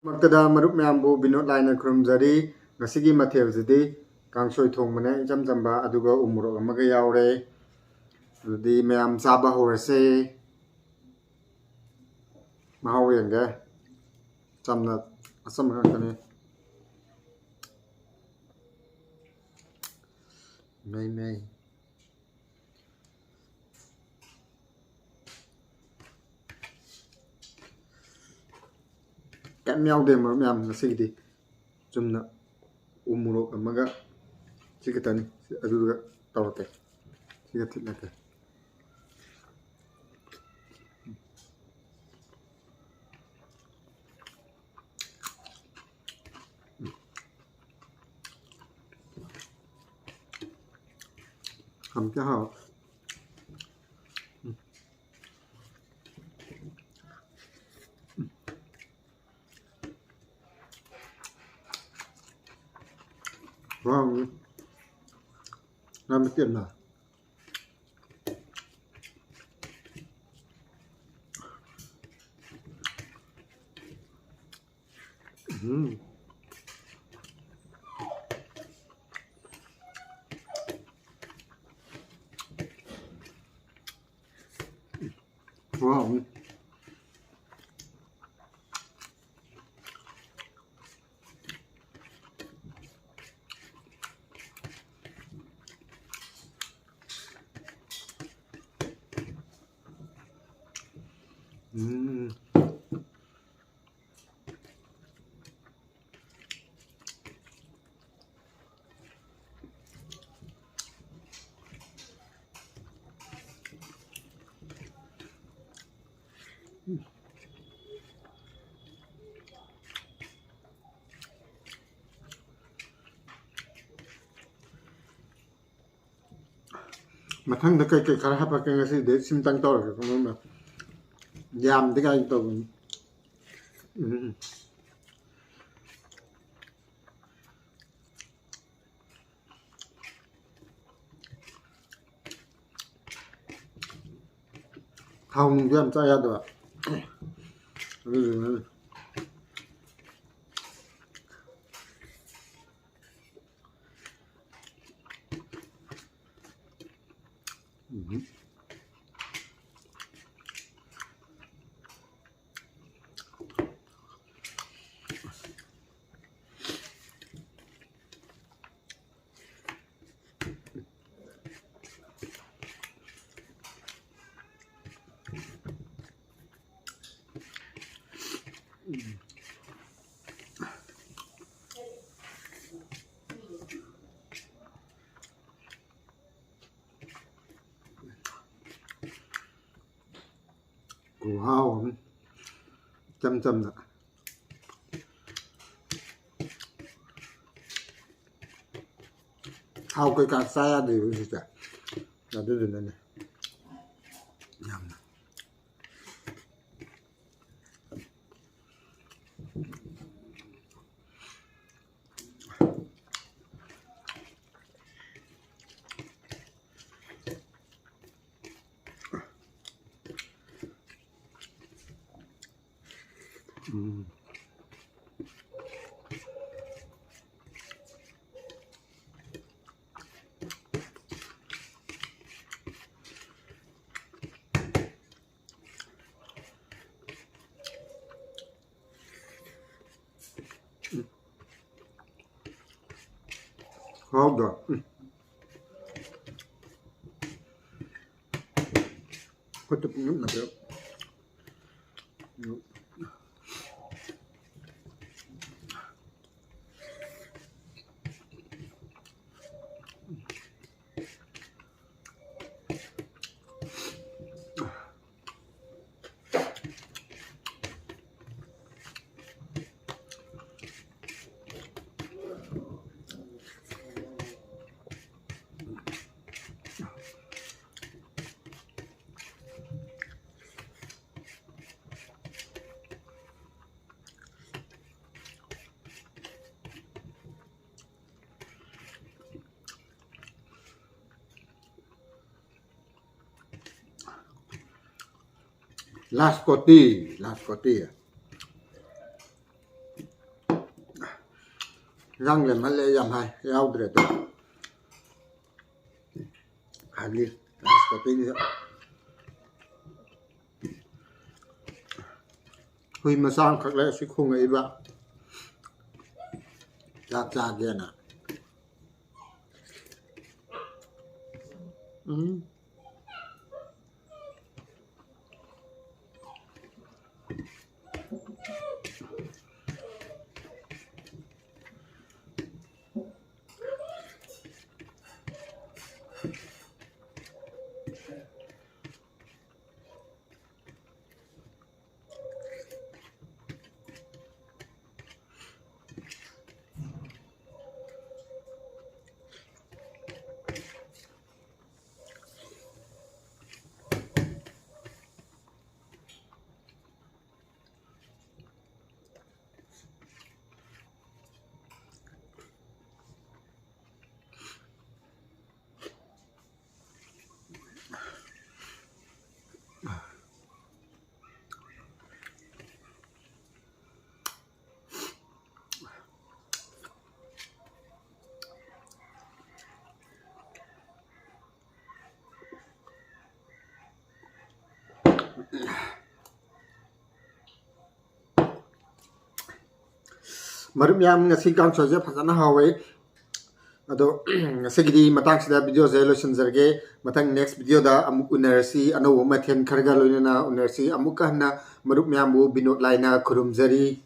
ꯃꯛꯇꯗ ꯃꯔꯨꯞ ꯃꯌꯥꯝꯕꯨ ꯕꯤꯅꯣꯗ ꯂꯥꯏꯅ ꯈꯨꯔꯨꯝꯖꯔꯤ ꯉꯁꯤꯒꯤ ꯃꯊꯦꯜꯁꯤꯗꯤ ꯀꯥꯡꯁꯣꯏ ꯊꯣꯡꯕꯅꯦ ꯏꯆꯝ ꯆꯝꯕ ꯑꯗꯨꯒ ꯎ ꯃꯣꯔꯣꯛ ꯑꯃꯒ ꯌꯥꯎꯔꯦ ꯑꯗꯨꯗꯤ ꯃꯌꯥꯝ ꯆꯥꯕ ꯍꯧꯔꯁꯦ ꯃꯍꯥꯎ ꯌꯦꯡꯒꯦ ꯆꯝꯅ ꯑꯆꯝꯕ ꯉꯥꯛꯇꯅꯤ ꯃꯩ ꯀꯩꯝ ꯌꯥꯎꯗꯦ ꯃꯔꯨꯞ ꯃꯌꯥꯝ ꯉꯁꯤꯒꯤꯗꯤ ꯆꯨꯝꯅ ꯎ ꯃꯣꯔꯣꯛ ꯑꯃꯒ ꯁꯤ ꯈꯛꯇꯅꯤ ꯑꯗꯨꯒ ꯇꯧꯔꯛꯀꯦ ꯁꯤꯒ ꯊꯤꯠꯂꯛꯀꯦ ꯊꯝ ꯍꯥꯎ wow làm tiền nào wow ꯃꯊꯪꯗ ꯀꯩꯀꯩ ꯈꯔ ꯍꯥꯞꯄꯛꯀꯦ ꯉꯁꯤꯗꯤ ꯁꯤꯝꯇꯪ ꯇꯧꯔꯒꯦ ꯈꯪꯕ ꯌꯥꯝꯗꯤ ꯀꯥꯏ ꯇꯧꯕꯅꯤ ꯊꯥꯎ ꯅꯨꯡꯗꯤ ꯌꯥꯝ ꯆꯥ ꯌꯥꯗꯕ ꯑꯗꯨꯗꯨꯅ wow chăm chăm ạ thao cây cà xa thì gì cả là cái gì này nhầm Hold on. Put the nước này được. Lascoti à. răng lên mất lẽ giảm hai rau được đấy hạt đi cái tí nữa huy mà sang khác lẽ sẽ không ấy bạn chặt chặt kia nè Marup yam ngasi kang choje phasana hawe ado ngasi matang sida video resolution zarge matang next video da amuk unersi ano mathen kharga loina na unersi amuk na marup yam bu binot laina khurum jari